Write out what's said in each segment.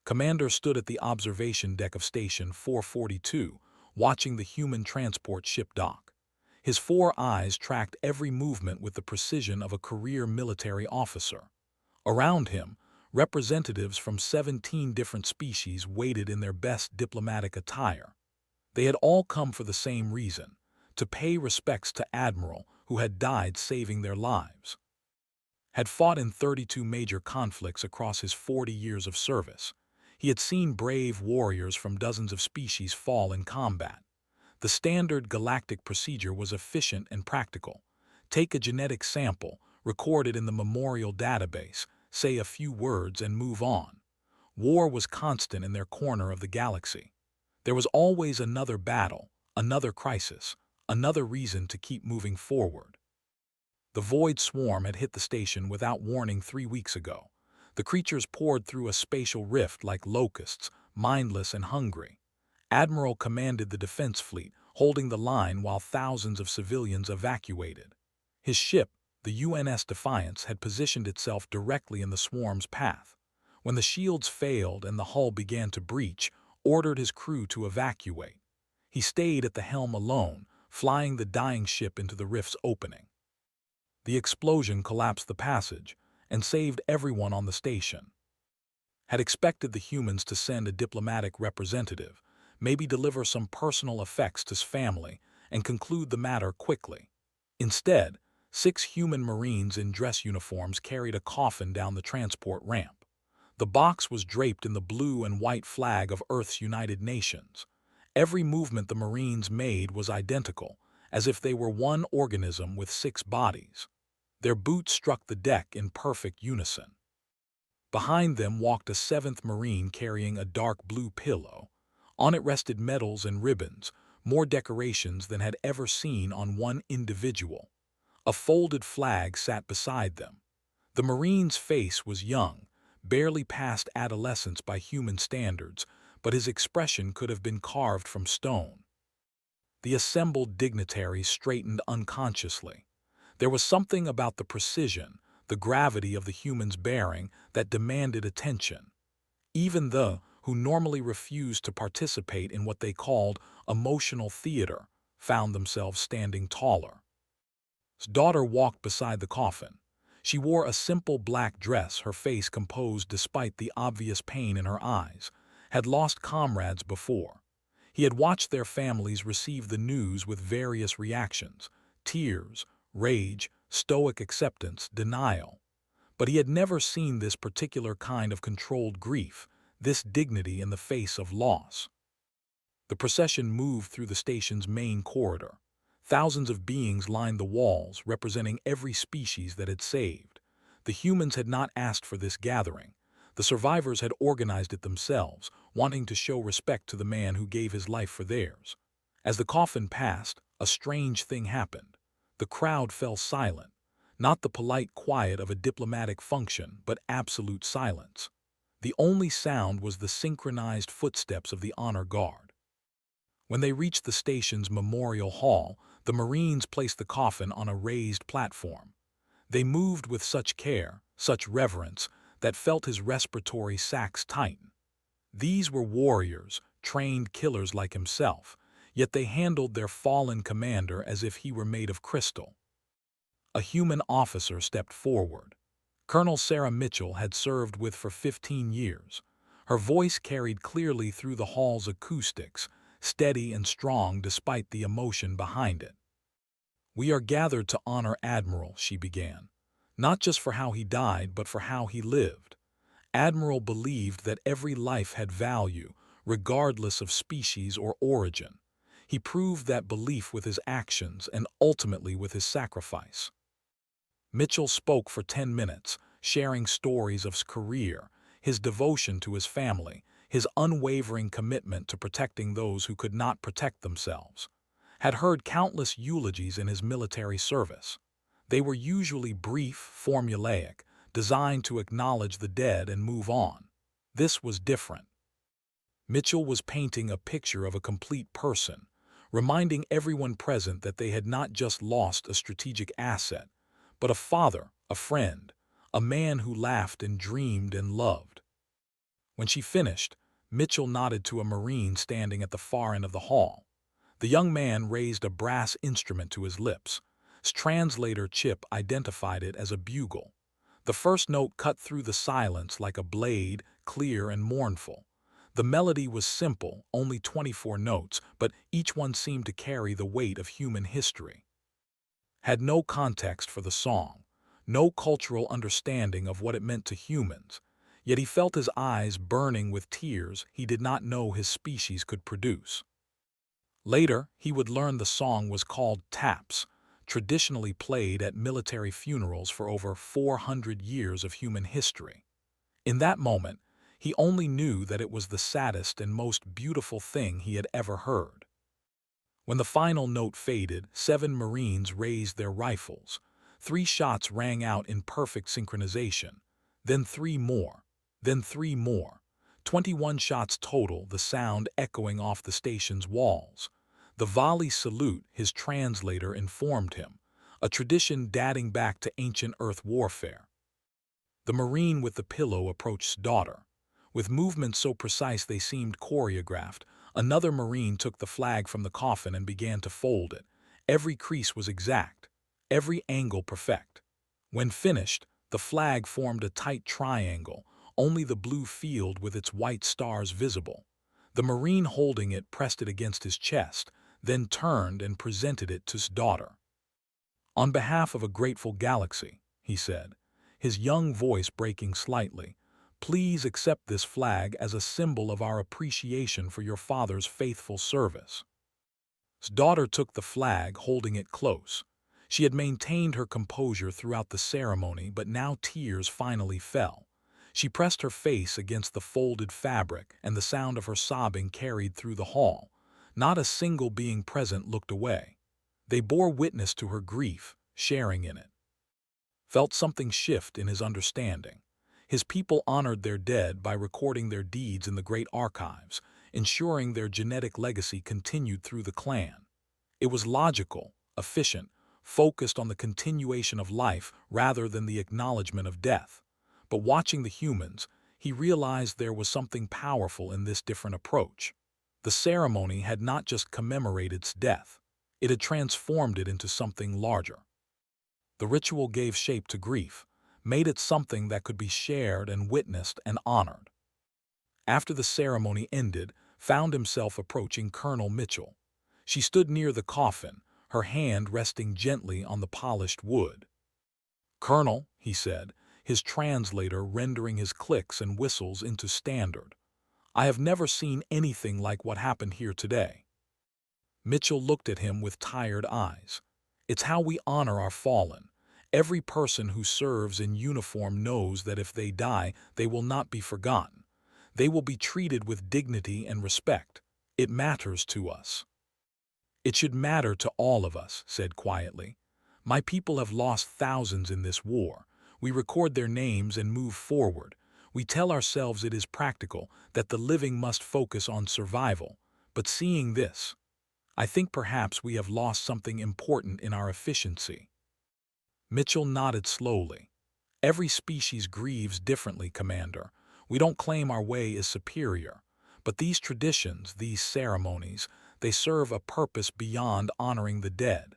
Commander stood at the observation deck of Station 442, watching the human transport ship dock. His four eyes tracked every movement with the precision of a career military officer. Around him, representatives from 17 different species waited in their best diplomatic attire. They had all come for the same reason: to pay respects to Admiral who had died saving their lives. Had fought in 32 major conflicts across his 40 years of service. He had seen brave warriors from dozens of species fall in combat. The standard galactic procedure was efficient and practical. Take a genetic sample, record it in the memorial database, say a few words, and move on. War was constant in their corner of the galaxy. There was always another battle, another crisis, another reason to keep moving forward. The Void Swarm had hit the station without warning 3 weeks ago. The creatures poured through a spatial rift like locusts, mindless and hungry. Admiral commanded the defense fleet, holding the line while thousands of civilians evacuated. His ship, the UNS Defiance, had positioned itself directly in the swarm's path. When the shields failed and the hull began to breach, ordered his crew to evacuate. He stayed at the helm alone, flying the dying ship into the rift's opening. The explosion collapsed the passage and saved everyone on the station. Had expected the humans to send a diplomatic representative, maybe deliver some personal effects to his family, and conclude the matter quickly. Instead, 6 human Marines in dress uniforms carried a coffin down the transport ramp. The box was draped in the blue and white flag of Earth's United Nations. Every movement the Marines made was identical, as if they were one organism with 6 bodies. Their boots struck the deck in perfect unison. Behind them walked a 7th Marine carrying a dark blue pillow. On it rested medals and ribbons, more decorations than had ever seen on one individual. A folded flag sat beside them. The Marine's face was young, barely past adolescence by human standards, but his expression could have been carved from stone. The assembled dignitaries straightened unconsciously. There was something about the precision, the gravity of the human's bearing that demanded attention. Even the who normally refused to participate in what they called emotional theater found themselves standing taller. His daughter walked beside the coffin. She wore a simple black dress, her face composed despite the obvious pain in her eyes. Had lost comrades before. He had watched their families receive the news with various reactions: tears, rage, stoic acceptance, denial. But he had never seen this particular kind of controlled grief, this dignity in the face of loss. The procession moved through the station's main corridor. Thousands of beings lined the walls, representing every species that had saved. The humans had not asked for this gathering. The survivors had organized it themselves, wanting to show respect to the man who gave his life for theirs. As the coffin passed, a strange thing happened. The crowd fell silent, not the polite quiet of a diplomatic function, but absolute silence. The only sound was the synchronized footsteps of the honor guard. When they reached the station's memorial hall, the Marines placed the coffin on a raised platform. They moved with such care, such reverence, that felt his respiratory sacs tighten. These were warriors, trained killers like himself, yet they handled their fallen commander as if he were made of crystal. A human officer stepped forward. Colonel Sarah Mitchell had served with for 15 years. Her voice carried clearly through the hall's acoustics, steady and strong despite the emotion behind it. "We are gathered to honor Admiral," she began, "not just for how he died, but for how he lived. Admiral believed that every life had value, regardless of species or origin. He proved that belief with his actions and ultimately with his sacrifice." Mitchell spoke for 10 minutes, sharing stories of his career, his devotion to his family, his unwavering commitment to protecting those who could not protect themselves. Had heard countless eulogies in his military service. They were usually brief, formulaic, designed to acknowledge the dead and move on. This was different. Mitchell was painting a picture of a complete person, reminding everyone present that they had not just lost a strategic asset, but a father, a friend, a man who laughed and dreamed and loved. When she finished, Mitchell nodded to a Marine standing at the far end of the hall. The young man raised a brass instrument to his lips. His translator chip identified it as a bugle. The first note cut through the silence like a blade, clear and mournful. The melody was simple, only 24 notes, but each one seemed to carry the weight of human history. Had no context for the song, no cultural understanding of what it meant to humans, yet he felt his eyes burning with tears he did not know his species could produce. Later, he would learn the song was called taps, traditionally played at military funerals for over 400 years of human history. In that moment, he only knew that it was the saddest and most beautiful thing he had ever heard. When the final note faded, 7 Marines raised their rifles. 3 shots rang out in perfect synchronization. Then 3 more. Then 3 more. 21 shots total, the sound echoing off the station's walls. The volley salute, his translator informed him, a tradition dating back to ancient Earth warfare. The Marine with the pillow approached his daughter. With movements so precise they seemed choreographed, another Marine took the flag from the coffin and began to fold it. Every crease was exact, every angle perfect. When finished, the flag formed a tight triangle, only the blue field with its white stars visible. The Marine holding it pressed it against his chest, then turned and presented it to his daughter. "On behalf of a grateful galaxy," he said, his young voice breaking slightly, "please accept this flag as a symbol of our appreciation for your father's faithful service." His daughter took the flag, holding it close. She had maintained her composure throughout the ceremony, but now tears finally fell. She pressed her face against the folded fabric, and the sound of her sobbing carried through the hall. Not a single being present looked away. They bore witness to her grief, sharing in it. Felt something shift in his understanding. His people honored their dead by recording their deeds in the great archives, ensuring their genetic legacy continued through the clan. It was logical, efficient, focused on the continuation of life rather than the acknowledgement of death. But watching the humans, he realized there was something powerful in this different approach. The ceremony had not just commemorated its death, it had transformed it into something larger. The ritual gave shape to grief, made it something that could be shared and witnessed and honored. After the ceremony ended, found himself approaching Colonel Mitchell. She stood near the coffin, her hand resting gently on the polished wood. "Colonel," he said, his translator rendering his clicks and whistles into standard, "I have never seen anything like what happened here today." Mitchell looked at him with tired eyes. "It's how we honor our fallen. Every person who serves in uniform knows that if they die, they will not be forgotten. They will be treated with dignity and respect. It matters to us." "It should matter to all of us," said quietly. "My people have lost thousands in this war. We record their names and move forward. We tell ourselves it is practical, that the living must focus on survival. But seeing this, I think perhaps we have lost something important in our efficiency." Mitchell nodded slowly. "Every species grieves differently, Commander. We don't claim our way is superior. But these traditions, these ceremonies, they serve a purpose beyond honoring the dead.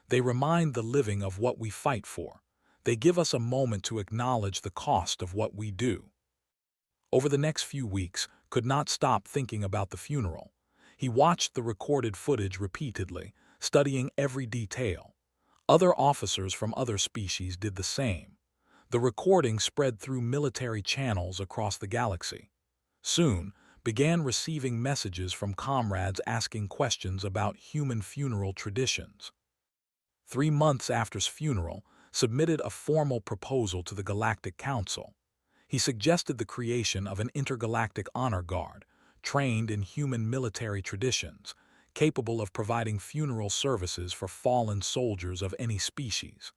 They remind the living of what we fight for. They give us a moment to acknowledge the cost of what we do." Over the next few weeks, could not stop thinking about the funeral. He watched the recorded footage repeatedly, studying every detail. Other officers from other species did the same. The recording spread through military channels across the galaxy. Soon, began receiving messages from comrades asking questions about human funeral traditions. 3 months after his funeral, submitted a formal proposal to the Galactic Council. He suggested the creation of an intergalactic honor guard, trained in human military traditions, capable of providing funeral services for fallen soldiers of any species.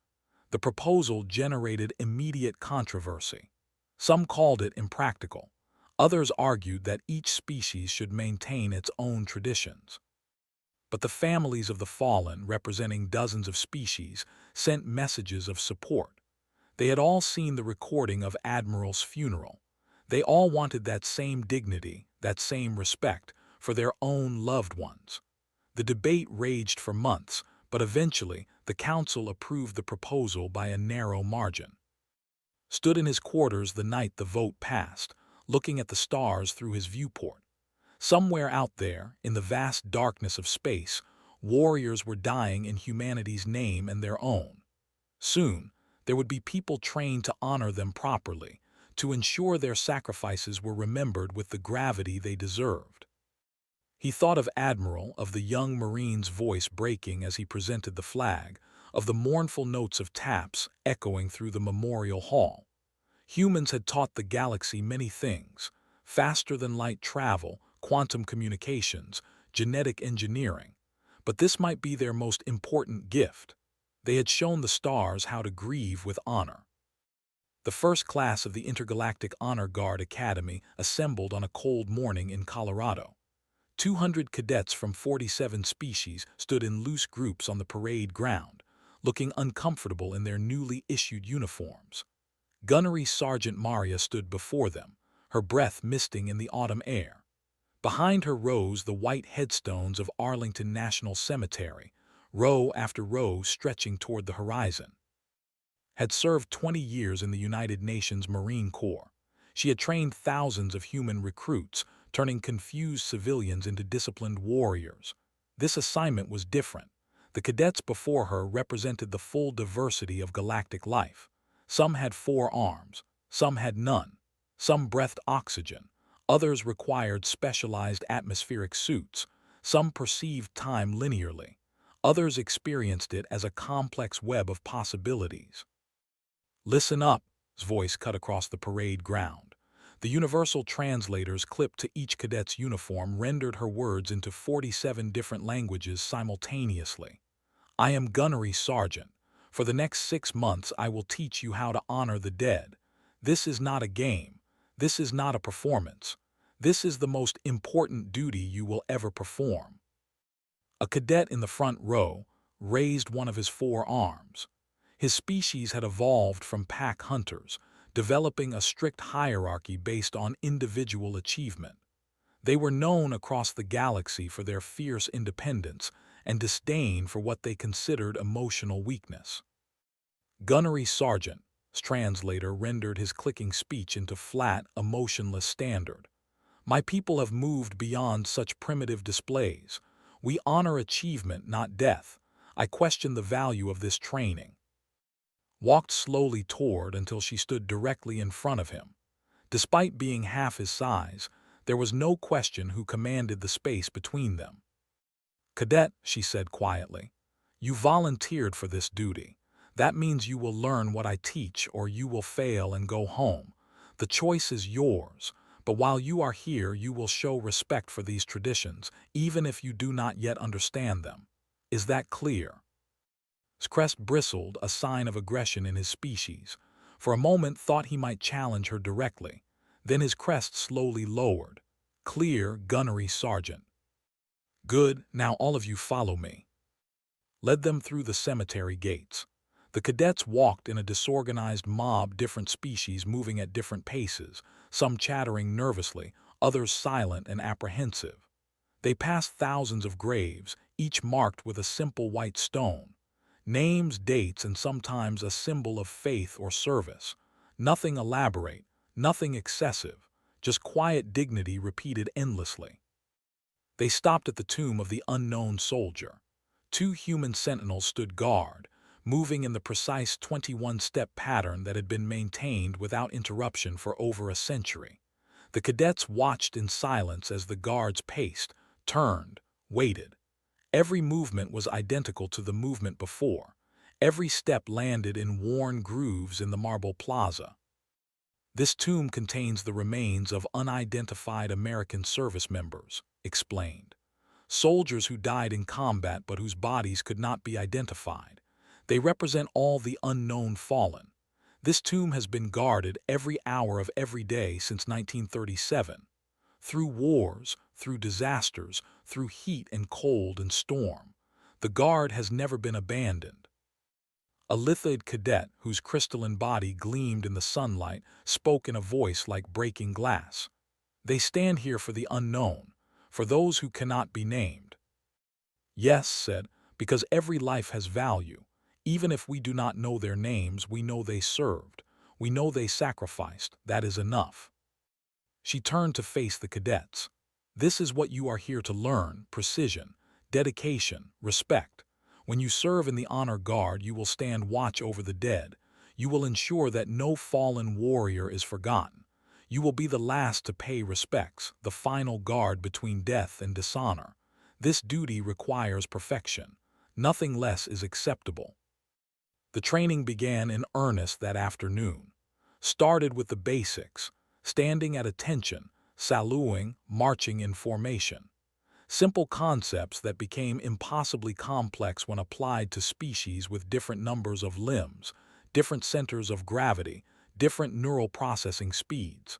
The proposal generated immediate controversy. Some called it impractical. Others argued that each species should maintain its own traditions. But the families of the fallen, representing dozens of species, sent messages of support. They had all seen the recording of Admiral's funeral. They all wanted that same dignity, that same respect, for their own loved ones. The debate raged for months, but eventually the council approved the proposal by a narrow margin. Stood in his quarters the night the vote passed, looking at the stars through his viewport. Somewhere out there, in the vast darkness of space, warriors were dying in humanity's name and their own. Soon, there would be people trained to honor them properly, to ensure their sacrifices were remembered with the gravity they deserved. He thought of Admiral, of the young Marine's voice breaking as he presented the flag, of the mournful notes of taps echoing through the memorial hall. Humans had taught the galaxy many things: faster-than-light travel, quantum communications, genetic engineering. But this might be their most important gift. They had shown the stars how to grieve with honor. The first class of the Intergalactic Honor Guard Academy assembled on a cold morning in Colorado. 200 cadets from 47 species stood in loose groups on the parade ground, looking uncomfortable in their newly issued uniforms. Gunnery Sergeant Maria stood before them, her breath misting in the autumn air. Behind her rose the white headstones of Arlington National Cemetery, row after row stretching toward the horizon. Had served 20 years in the United Nations Marine Corps. She had trained thousands of human recruits, turning confused civilians into disciplined warriors. This assignment was different. The cadets before her represented the full diversity of galactic life. Some had 4 arms, some had none. Some breathed oxygen, others required specialized atmospheric suits. Some perceived time linearly, others experienced it as a complex web of possibilities. "Listen up," his voice cut across the parade ground. The universal translators clipped to each cadet's uniform rendered her words into 47 different languages simultaneously. "I am Gunnery Sergeant. For the next 6 months I will teach you how to honor the dead. This is not a game. This is not a performance. This is the most important duty you will ever perform." A cadet in the front row raised one of his 4 arms. His species had evolved from pack hunters, developing a strict hierarchy based on individual achievement. They were known across the galaxy for their fierce independence and disdain for what they considered emotional weakness. Gunnery Sergeant's translator rendered his clicking speech into flat, emotionless standard. "My people have moved beyond such primitive displays. We honor achievement, not death. I question the value of this training." Walked slowly toward until she stood directly in front of him. Despite being half his size, there was no question who commanded the space between them. "Cadet," she said quietly, "you volunteered for this duty. That means you will learn what I teach or you will fail and go home. The choice is yours, but while you are here you will show respect for these traditions, even if you do not yet understand them. Is that clear?" His crest bristled, a sign of aggression in his species. For a moment thought he might challenge her directly. Then his crest slowly lowered. "Clear, Gunnery Sergeant." "Good, now all of you follow me." Led them through the cemetery gates. The cadets walked in a disorganized mob, different species moving at different paces, some chattering nervously, others silent and apprehensive. They passed thousands of graves, each marked with a simple white stone. Names, dates, and sometimes a symbol of faith or service. Nothing elaborate, nothing excessive, just quiet dignity repeated endlessly. They stopped at the tomb of the unknown soldier. 2 human sentinels stood guard, moving in the precise 21-step pattern that had been maintained without interruption for over a century. The cadets watched in silence as the guards paced, turned, waited. Every movement was identical to the movement before. Every step landed in worn grooves in the marble plaza. "This tomb contains the remains of unidentified American service members," explained. "Soldiers who died in combat but whose bodies could not be identified. They represent all the unknown fallen. This tomb has been guarded every hour of every day since 1937. Through wars, through disasters, through heat and cold and storm. The guard has never been abandoned." A lithoid cadet whose crystalline body gleamed in the sunlight spoke in a voice like breaking glass. "They stand here for the unknown, for those who cannot be named." "Yes," said, "because every life has value. Even if we do not know their names, we know they served. We know they sacrificed. That is enough." She turned to face the cadets. "This is what you are here to learn: precision, dedication, respect. When you serve in the honor guard, you will stand watch over the dead. You will ensure that no fallen warrior is forgotten. You will be the last to pay respects, the final guard between death and dishonor. This duty requires perfection. Nothing less is acceptable." The training began in earnest that afternoon. Started with the basics: standing at attention, saluting, marching in formation. Simple concepts that became impossibly complex when applied to species with different numbers of limbs, different centers of gravity, different neural processing speeds.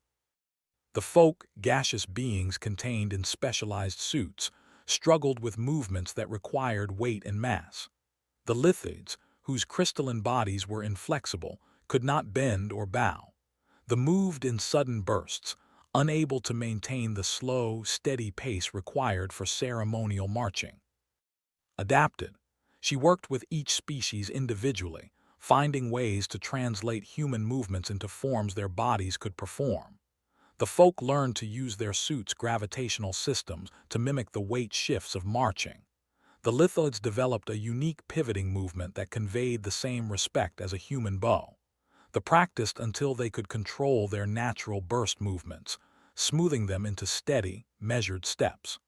The folk, gaseous beings contained in specialized suits, struggled with movements that required weight and mass. The lithids, whose crystalline bodies were inflexible, could not bend or bow. They moved in sudden bursts, unable to maintain the slow, steady pace required for ceremonial marching. Adapted, she worked with each species individually, finding ways to translate human movements into forms their bodies could perform. The folk learned to use their suits' gravitational systems to mimic the weight shifts of marching. The lithoids developed a unique pivoting movement that conveyed the same respect as a human bow. They practiced until they could control their natural burst movements, smoothing them into steady, measured steps.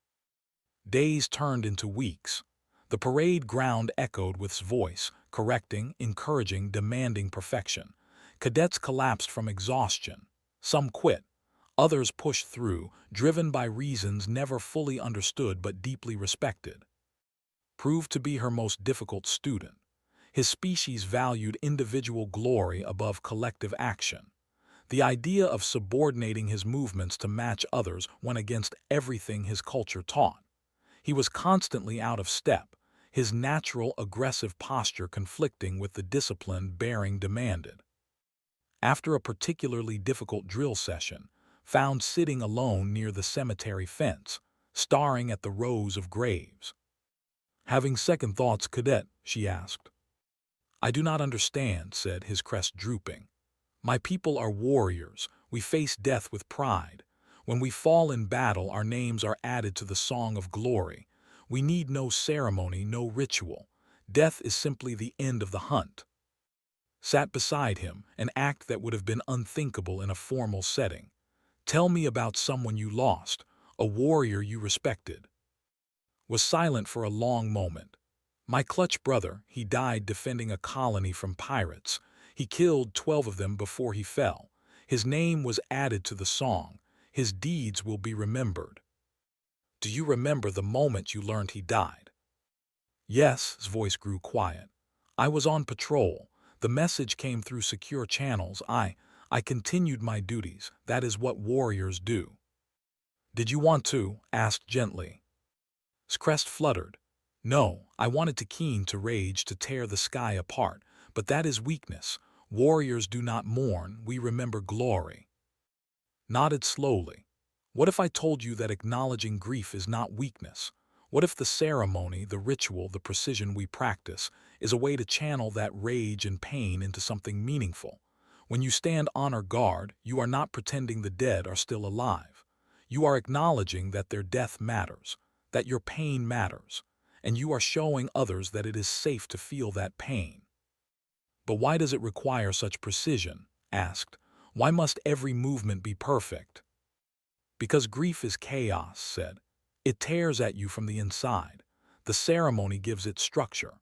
Days turned into weeks. The parade ground echoed with voice, correcting, encouraging, demanding perfection. Cadets collapsed from exhaustion. Some quit. Others pushed through, driven by reasons never fully understood but deeply respected. Proved to be her most difficult student. His species valued individual glory above collective action. The idea of subordinating his movements to match others went against everything his culture taught. He was constantly out of step, his natural aggressive posture conflicting with the discipline bearing demanded. After a particularly difficult drill session, found sitting alone near the cemetery fence, staring at the rows of graves. "Having second thoughts, cadet?" she asked. "I do not understand," said, his crest drooping. "My people are warriors. We face death with pride. When we fall in battle, our names are added to the song of glory. We need no ceremony, no ritual. Death is simply the end of the hunt." Sat beside him, an act that would have been unthinkable in a formal setting. "Tell me about someone you lost, a warrior you respected." Was silent for a long moment. "My clutch brother, he died defending a colony from pirates. He killed 12 of them before he fell. His name was added to the song. His deeds will be remembered." "Do you remember the moment you learned he died?" "Yes," his voice grew quiet. "I was on patrol. The message came through secure channels. I continued my duties. That is what warriors do." "Did you want to?" asked gently. His crest fluttered. "No, I wanted to keen to rage to tear the sky apart, but that is weakness. Warriors do not mourn, we remember glory." Nodded slowly. "What if I told you that acknowledging grief is not weakness? What if the ceremony, the ritual, the precision we practice is a way to channel that rage and pain into something meaningful? When you stand honor guard, you are not pretending the dead are still alive. You are acknowledging that their death matters, that your pain matters, and you are showing others that it is safe to feel that pain." "But why does it require such precision?" asked. "Why must every movement be perfect?" "Because grief is chaos," said. "It tears at you from the inside. The ceremony gives it structure.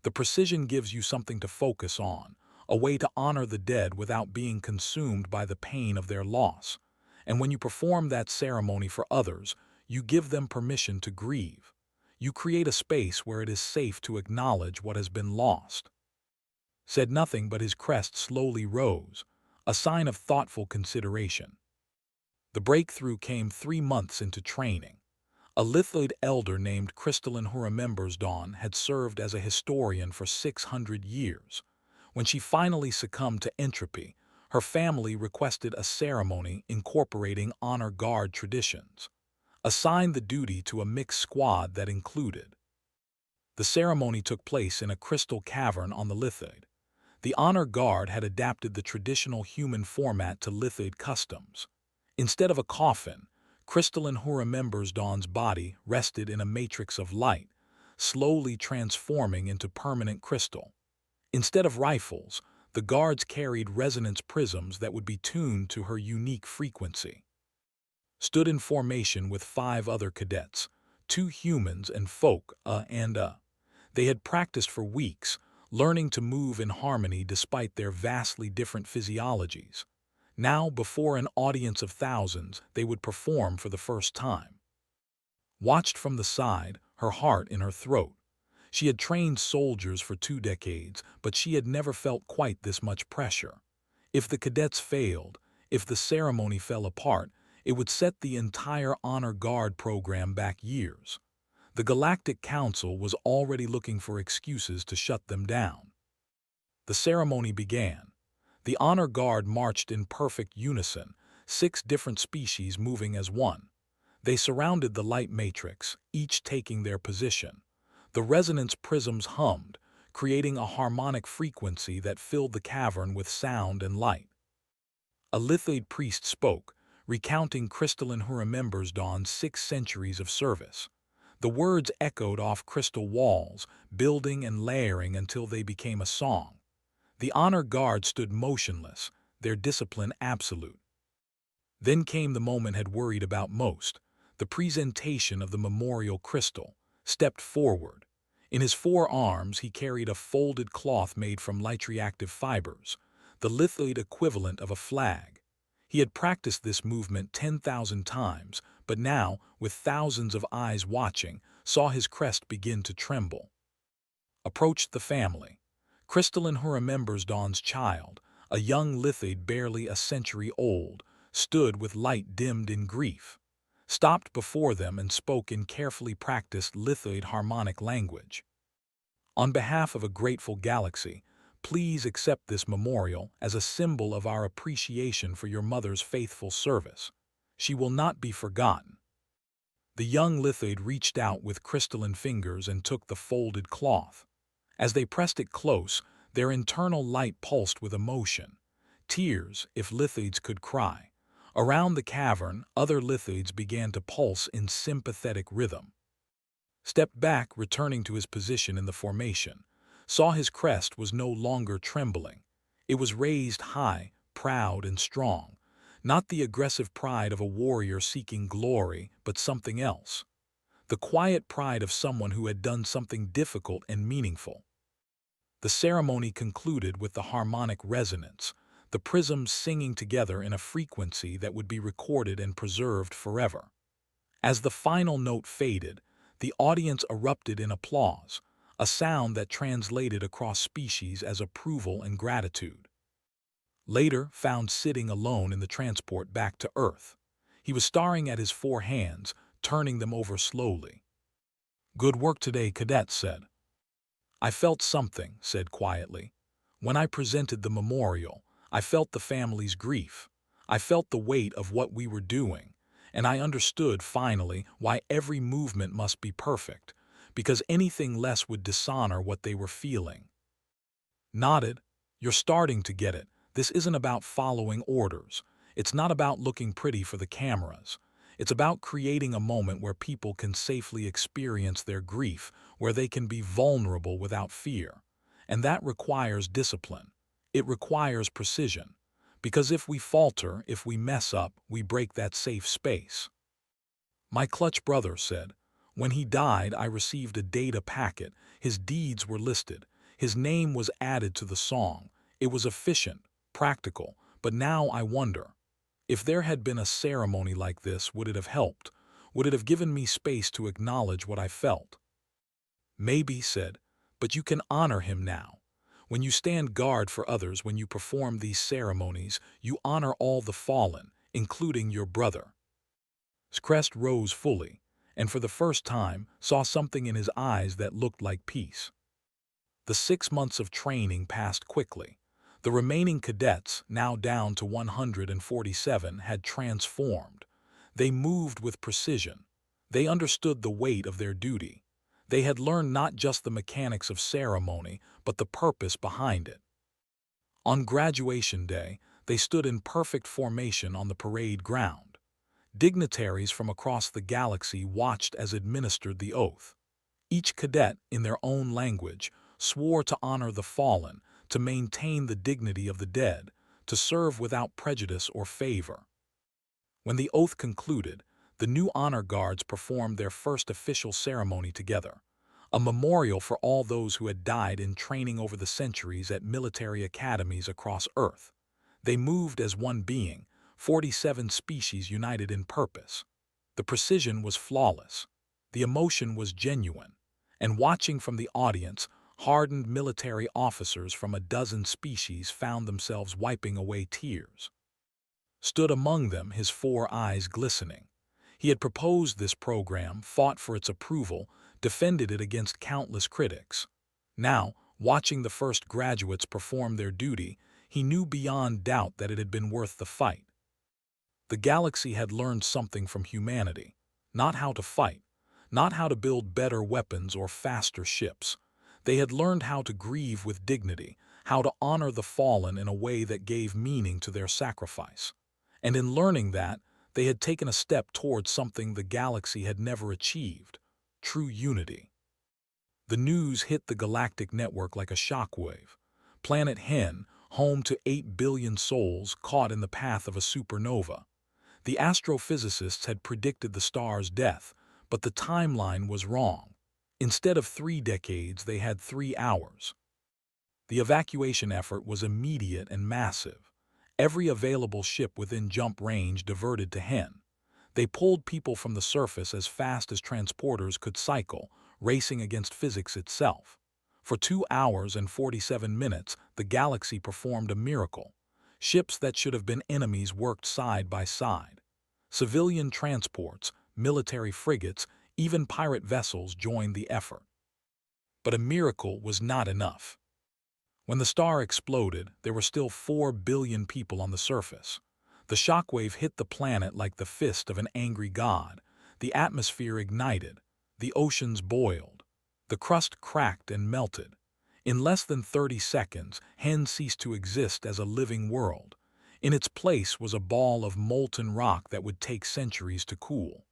The precision gives you something to focus on, a way to honor the dead without being consumed by the pain of their loss. And when you perform that ceremony for others, you give them permission to grieve. You create a space where it is safe to acknowledge what has been lost." Said nothing, but his crest slowly rose, a sign of thoughtful consideration. The breakthrough came 3 months into training. A lithoid elder named Crystalline, who remembers Dawn, had served as a historian for 600 years. When she finally succumbed to entropy, her family requested a ceremony incorporating honor guard traditions, assigned the duty to a mixed squad that included. The ceremony took place in a crystal cavern on the Lithoid. The honor guard had adapted the traditional human format to Lithoid customs. Instead of a coffin, crystalline who remembers Dawn's body rested in a matrix of light, slowly transforming into permanent crystal. Instead of rifles, the guards carried resonance prisms that would be tuned to her unique frequency. Stood in formation with 5 other cadets, 2 humans and folk, They had practiced for weeks, learning to move in harmony despite their vastly different physiologies. Now, before an audience of thousands, they would perform for the first time. Watched from the side, her heart in her throat. She had trained soldiers for 2 decades, but she had never felt quite this much pressure. If the cadets failed, if the ceremony fell apart, it would set the entire Honor Guard program back years. The Galactic Council was already looking for excuses to shut them down. The ceremony began. The Honor Guard marched in perfect unison, 6 different species moving as one. They surrounded the light matrix, each taking their position. The resonance prisms hummed, creating a harmonic frequency that filled the cavern with sound and light. A Lithoid priest spoke, recounting crystalline who remembers Dawn's 6 centuries of service. The words echoed off crystal walls, building and layering until they became a song. The honor guard stood motionless, their discipline absolute. Then came the moment had worried about most, the presentation of the memorial crystal. Stepped forward. In his 4 arms he carried a folded cloth made from light-reactive fibers, the lithoid equivalent of a flag. He had practiced this movement 10,000 times, but now, with thousands of eyes watching, saw his crest begin to tremble. Approached the family. Crystalline who remembers Dawn's child, a young lithoid barely a century old, stood with light dimmed in grief. Stopped before them and spoke in carefully practiced lithoid harmonic language. On behalf of a grateful galaxy, please accept this memorial as a symbol of our appreciation for your mother's faithful service. She will not be forgotten. The young lithoid reached out with crystalline fingers and took the folded cloth. As they pressed it close, their internal light pulsed with emotion. Tears, if lithoids could cry. Around the cavern, other lithoids began to pulse in sympathetic rhythm. Stepped back, returning to his position in the formation. Saw his crest was no longer trembling. It was raised high, proud and strong. Not the aggressive pride of a warrior seeking glory, but something else. The quiet pride of someone who had done something difficult and meaningful. The ceremony concluded with the harmonic resonance, the prisms singing together in a frequency that would be recorded and preserved forever. As the final note faded, the audience erupted in applause, a sound that translated across species as approval and gratitude. Later, found sitting alone in the transport back to Earth. He was staring at his 4 hands, turning them over slowly. "Good work today," Cadet said. "I felt something," said quietly. "When I presented the memorial, I felt the family's grief. I felt the weight of what we were doing, and I understood finally why every movement must be perfect, because anything less would dishonor what they were feeling." Nodded. "You're starting to get it. This isn't about following orders. It's not about looking pretty for the cameras. It's about creating a moment where people can safely experience their grief, where they can be vulnerable without fear. And that requires discipline. It requires precision. Because if we falter, if we mess up, we break that safe space." "My clutch brother said, when he died, I received a data packet. His deeds were listed. His name was added to the song. It was efficient, practical, but now I wonder, if there had been a ceremony like this, would it have helped? Would it have given me space to acknowledge what I felt?" "Maybe," said, "but you can honor him now. When you stand guard for others, when you perform these ceremonies, you honor all the fallen, including your brother." Crest rose fully, and for the first time saw something in his eyes that looked like peace. The 6 months of training passed quickly. The remaining cadets, now down to 147, had transformed. They moved with precision. They understood the weight of their duty. They had learned not just the mechanics of ceremony, but the purpose behind it. On graduation day, they stood in perfect formation on the parade ground. Dignitaries from across the galaxy watched as administered the oath. Each cadet, in their own language, swore to honor the fallen, to maintain the dignity of the dead, to serve without prejudice or favor. When the oath concluded, the new honor guards performed their first official ceremony together, a memorial for all those who had died in training over the centuries at military academies across Earth. They moved as one being, 47 species united in purpose. The precision was flawless. The emotion was genuine. And watching from the audience, hardened military officers from a dozen species found themselves wiping away tears. Stood among them, his 4 eyes glistening. He had proposed this program, fought for its approval, defended it against countless critics. Now, watching the first graduates perform their duty, he knew beyond doubt that it had been worth the fight. The galaxy had learned something from humanity. Not how to fight, not how to build better weapons or faster ships. They had learned how to grieve with dignity, how to honor the fallen in a way that gave meaning to their sacrifice. And in learning that, they had taken a step towards something the galaxy had never achieved: true unity. The news hit the galactic network like a shockwave. Planet Hen, home to 8 billion souls caught in the path of a supernova. The astrophysicists had predicted the star's death, but the timeline was wrong. Instead of 3 decades, they had 3 hours. The evacuation effort was immediate and massive. Every available ship within jump range diverted to Hen. They pulled people from the surface as fast as transporters could cycle, racing against physics itself. For 2 hours and 47 minutes, the galaxy performed a miracle. Ships that should have been enemies worked side by side. Civilian transports, military frigates, even pirate vessels joined the effort. But a miracle was not enough. When the star exploded, there were still 4 billion people on the surface. The shockwave hit the planet like the fist of an angry god. The atmosphere ignited. The oceans boiled. The crust cracked and melted. In less than 30 seconds, Hen ceased to exist as a living world. In its place was a ball of molten rock that would take centuries to cool.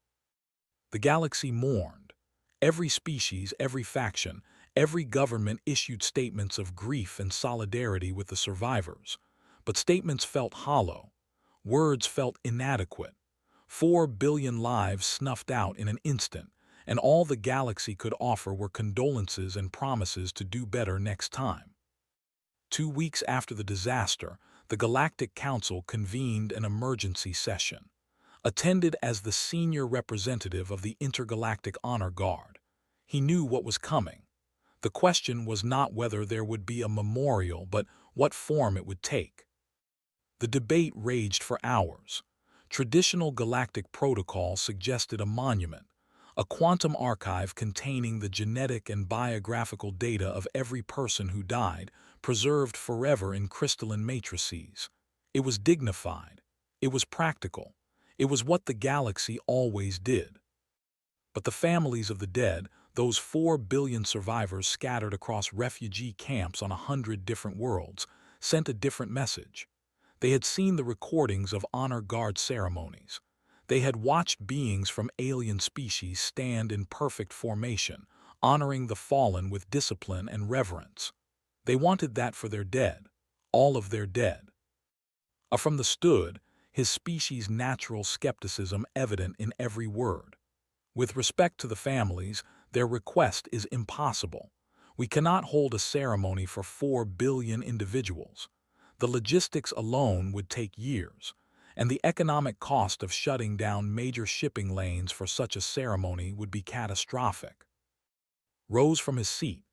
The galaxy mourned. Every species, every faction, every government issued statements of grief and solidarity with the survivors. But statements felt hollow. Words felt inadequate. 4 billion lives snuffed out in an instant, and all the galaxy could offer were condolences and promises to do better next time. 2 weeks after the disaster, the Galactic Council convened an emergency session. Attended as the senior representative of the Intergalactic Honor Guard, he knew what was coming. The question was not whether there would be a memorial, but what form it would take. The debate raged for hours. Traditional galactic protocol suggested a monument, a quantum archive containing the genetic and biographical data of every person who died, preserved forever in crystalline matrices. It was dignified. It was practical. It was what the galaxy always did. But the families of the dead, those 4 billion survivors scattered across refugee camps on 100 different worlds, sent a different message. They had seen the recordings of honor guard ceremonies. They had watched beings from alien species stand in perfect formation, honoring the fallen with discipline and reverence. They wanted that for their dead, all of their dead. From the stood, his species' natural skepticism evident in every word. With respect to the families, their request is impossible. We cannot hold a ceremony for 4 billion individuals. The logistics alone would take years, and the economic cost of shutting down major shipping lanes for such a ceremony would be catastrophic. Rose from his seat.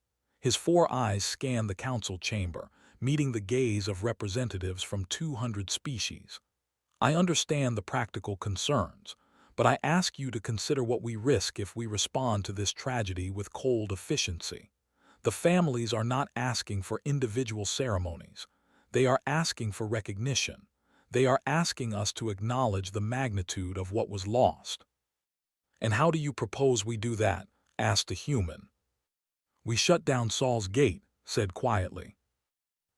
His 4 eyes scanned the council chamber, meeting the gaze of representatives from 200 species. I understand the practical concerns, but I ask you to consider what we risk if we respond to this tragedy with cold efficiency. The families are not asking for individual ceremonies. They are asking for recognition. They are asking us to acknowledge the magnitude of what was lost. "And how do you propose we do that?" asked a human. "We shut down Saul's gate," said quietly.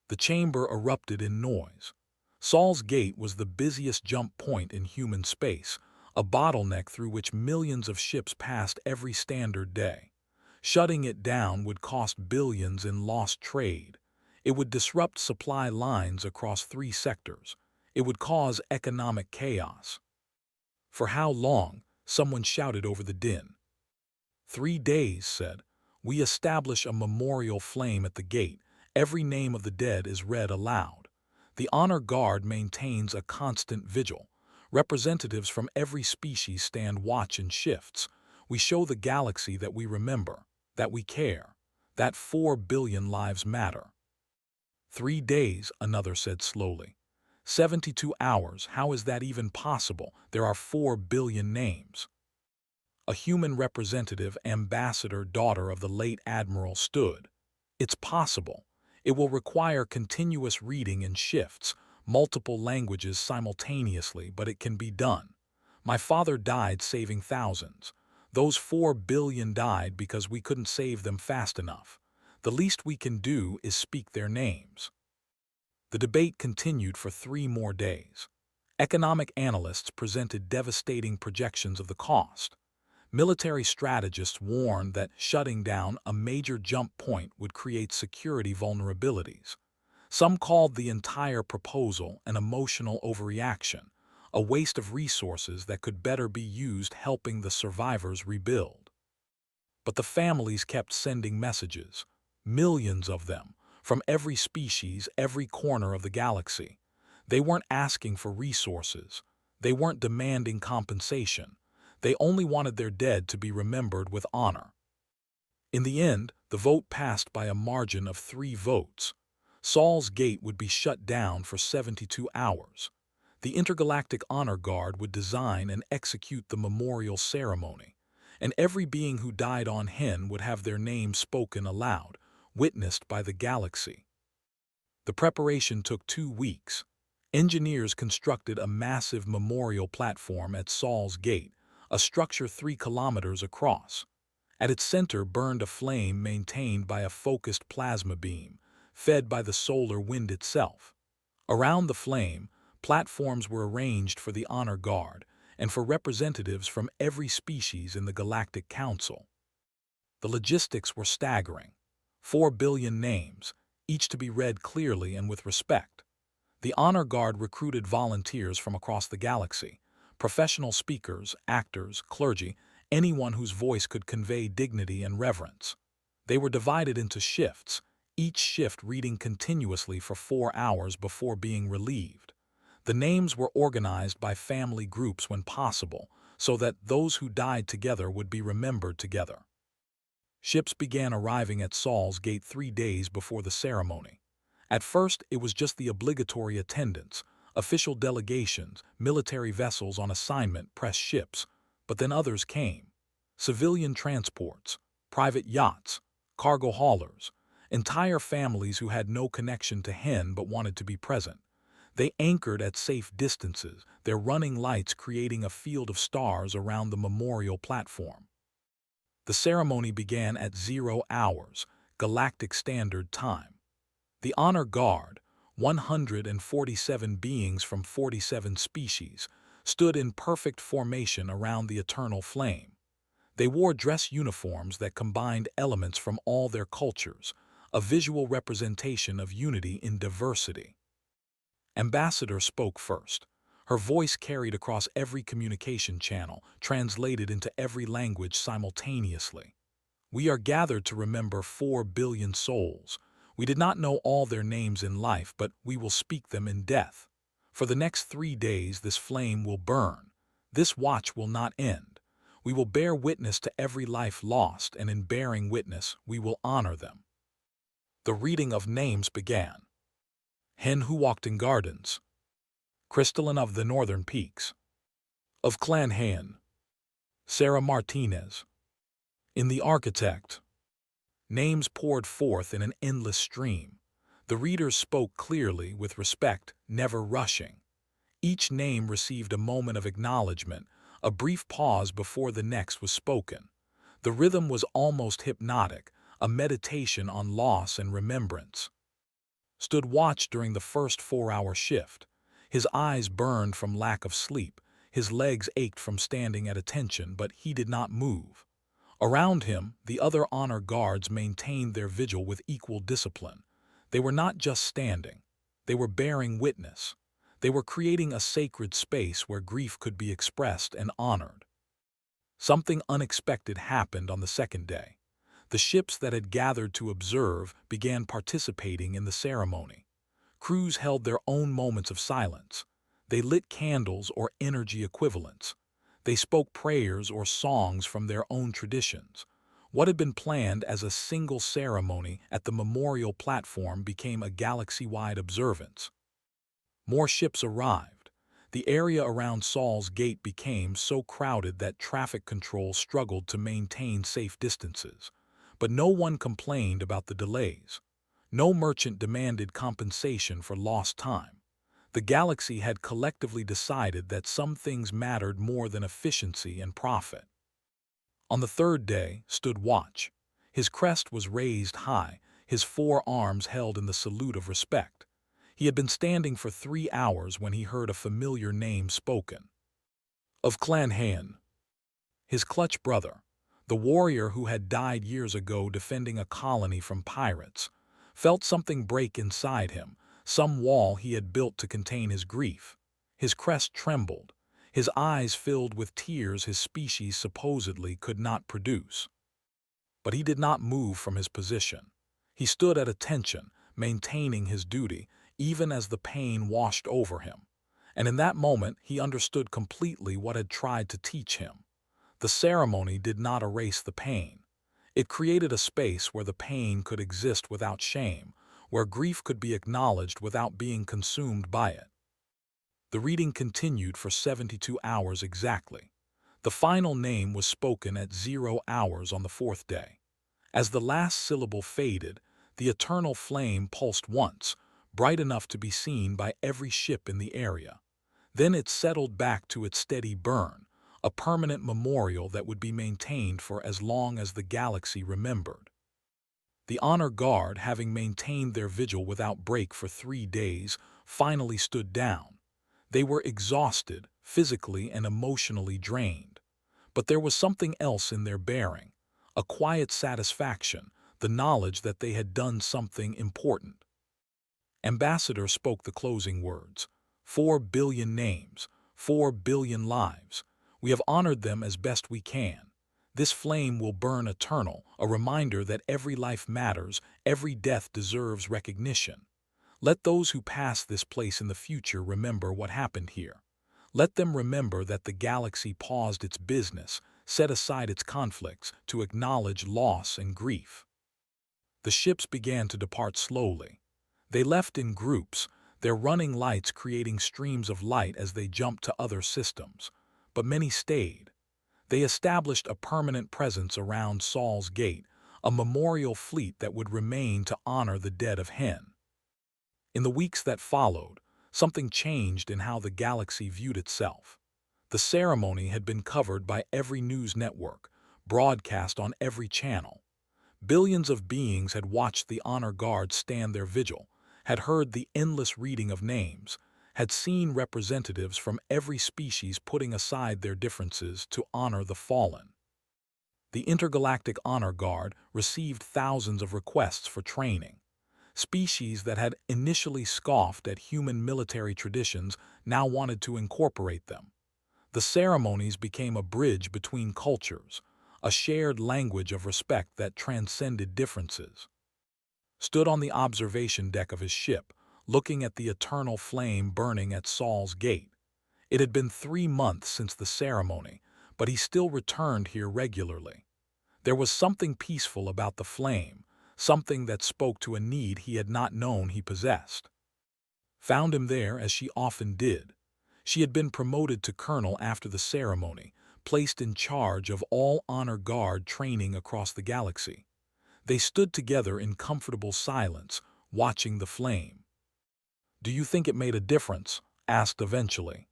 The chamber erupted in noise. Saul's gate was the busiest jump point in human space, a bottleneck through which millions of ships passed every standard day. Shutting it down would cost billions in lost trade. It would disrupt supply lines across 3 sectors. It would cause economic chaos. "For how long?" someone shouted over the din. 3 days, said. "We establish a memorial flame at the gate. Every name of the dead is read aloud. The honor guard maintains a constant vigil. Representatives from every species stand watch in shifts. We show the galaxy that we remember, that we care, that 4 billion lives matter." 3 days, another said slowly. 72 hours, how is that even possible? There are 4 billion names. A human representative, ambassador, daughter of the late admiral, stood. "It's possible. It will require continuous reading in shifts, multiple languages simultaneously, but it can be done. My father died saving thousands. Those 4 billion died because we couldn't save them fast enough. The least we can do is speak their names." The debate continued for 3 more days. Economic analysts presented devastating projections of the cost. Military strategists warned that shutting down a major jump point would create security vulnerabilities. Some called the entire proposal an emotional overreaction, a waste of resources that could better be used helping the survivors rebuild. But the families kept sending messages, millions of them, from every species, every corner of the galaxy. They weren't asking for resources. They weren't demanding compensation. They only wanted their dead to be remembered with honor. In the end, the vote passed by a margin of 3 votes. Saul's gate would be shut down for 72 hours. The Intergalactic Honor Guard would design and execute the memorial ceremony, and every being who died on Hen would have their name spoken aloud, witnessed by the galaxy. The preparation took 2 weeks. Engineers constructed a massive memorial platform at Saul's gate, a structure 3 kilometers across. At its center burned a flame maintained by a focused plasma beam, fed by the solar wind itself. Around the flame, platforms were arranged for the honor guard and for representatives from every species in the Galactic Council. The logistics were staggering. 4 billion names, each to be read clearly and with respect. The honor guard recruited volunteers from across the galaxy. Professional speakers, actors, clergy, anyone whose voice could convey dignity and reverence. They were divided into shifts, each shift reading continuously for 4 hours before being relieved. The names were organized by family groups when possible, so that those who died together would be remembered together. Ships began arriving at Saul's gate 3 days before the ceremony. At first, it was just the obligatory attendants, official delegations, military vessels on assignment, press ships, but then others came. Civilian transports, private yachts, cargo haulers, entire families who had no connection to Hen but wanted to be present. They anchored at safe distances, their running lights creating a field of stars around the memorial platform. The ceremony began at 0 hours, Galactic Standard Time. The Honor Guard, 147 beings from 47 species, stood in perfect formation around the eternal flame. They wore dress uniforms that combined elements from all their cultures, a visual representation of unity in diversity. Ambassador spoke first. Her voice carried across every communication channel, translated into every language simultaneously. "We are gathered to remember 4 billion souls. We did not know all their names in life, but we will speak them in death. For the next 3 days this flame will burn. This watch will not end. We will bear witness to every life lost, and in bearing witness, we will honor them." The reading of names began. Hen who walked in gardens. Crystalline of the Northern Peaks. Of Clan Hen. Sarah Martinez. In the Architect. Names poured forth in an endless stream. The readers spoke clearly, with respect, never rushing. Each name received a moment of acknowledgement, a brief pause before the next was spoken. The rhythm was almost hypnotic, a meditation on loss and remembrance. Stood watch during the first 4-hour shift. His eyes burned from lack of sleep, his legs ached from standing at attention, but he did not move. Around him, the other honor guards maintained their vigil with equal discipline. They were not just standing. They were bearing witness. They were creating a sacred space where grief could be expressed and honored. Something unexpected happened on the second day. The ships that had gathered to observe began participating in the ceremony. Crews held their own moments of silence. They lit candles or energy equivalents. They spoke prayers or songs from their own traditions. What had been planned as a single ceremony at the memorial platform became a galaxy-wide observance. More ships arrived. The area around Saul's Gate became so crowded that traffic control struggled to maintain safe distances. But no one complained about the delays. No merchant demanded compensation for lost time. The galaxy had collectively decided that some things mattered more than efficiency and profit. On the third day stood Watch. His crest was raised high, his 4 arms held in the salute of respect. He had been standing for 3 hours when he heard a familiar name spoken. Of Clan Han. His clutch brother, the warrior who had died years ago defending a colony from pirates, felt something break inside him, some wall he had built to contain his grief. His crest trembled, his eyes filled with tears his species supposedly could not produce. But he did not move from his position. He stood at attention, maintaining his duty, even as the pain washed over him. And in that moment he understood completely what had tried to teach him. The ceremony did not erase the pain. It created a space where the pain could exist without shame, where grief could be acknowledged without being consumed by it. The reading continued for 72 hours exactly. The final name was spoken at 0 hours on the 4th day. As the last syllable faded, the eternal flame pulsed once, bright enough to be seen by every ship in the area. Then it settled back to its steady burn, a permanent memorial that would be maintained for as long as the galaxy remembered. The honor guard, having maintained their vigil without break for 3 days, finally stood down. They were exhausted, physically and emotionally drained. But there was something else in their bearing, a quiet satisfaction, the knowledge that they had done something important. Ambassador spoke the closing words. 4 billion names, 4 billion lives. We have honored them as best we can. This flame will burn eternal, a reminder that every life matters, every death deserves recognition. Let those who pass this place in the future remember what happened here. Let them remember that the galaxy paused its business, set aside its conflicts, to acknowledge loss and grief. The ships began to depart slowly. They left in groups, their running lights creating streams of light as they jumped to other systems. But many stayed. They established a permanent presence around Saul's Gate, a memorial fleet that would remain to honor the dead of Hen. In the weeks that followed, something changed in how the galaxy viewed itself. The ceremony had been covered by every news network, broadcast on every channel. Billions of beings had watched the honor guard stand their vigil, had heard the endless reading of names, had seen representatives from every species putting aside their differences to honor the fallen. The Intergalactic Honor Guard received thousands of requests for training. Species that had initially scoffed at human military traditions now wanted to incorporate them. The ceremonies became a bridge between cultures, a shared language of respect that transcended differences. Stood on the observation deck of his ship, looking at the eternal flame burning at Saul's Gate. It had been 3 months since the ceremony, but he still returned here regularly. There was something peaceful about the flame, something that spoke to a need he had not known he possessed. Found him there as she often did. She had been promoted to colonel after the ceremony, placed in charge of all honor guard training across the galaxy. They stood together in comfortable silence, watching the flame. "Do you think it made a difference?" asked eventually.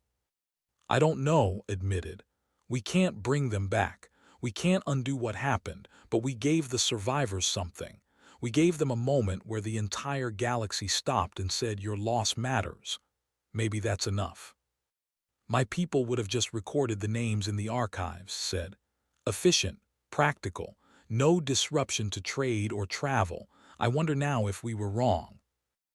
"I don't know," admitted. "We can't bring them back. We can't undo what happened, but we gave the survivors something. We gave them a moment where the entire galaxy stopped and said, 'Your loss matters.' Maybe that's enough." "My people would have just recorded the names in the archives," said. "Efficient, practical, no disruption to trade or travel. I wonder now if we were wrong."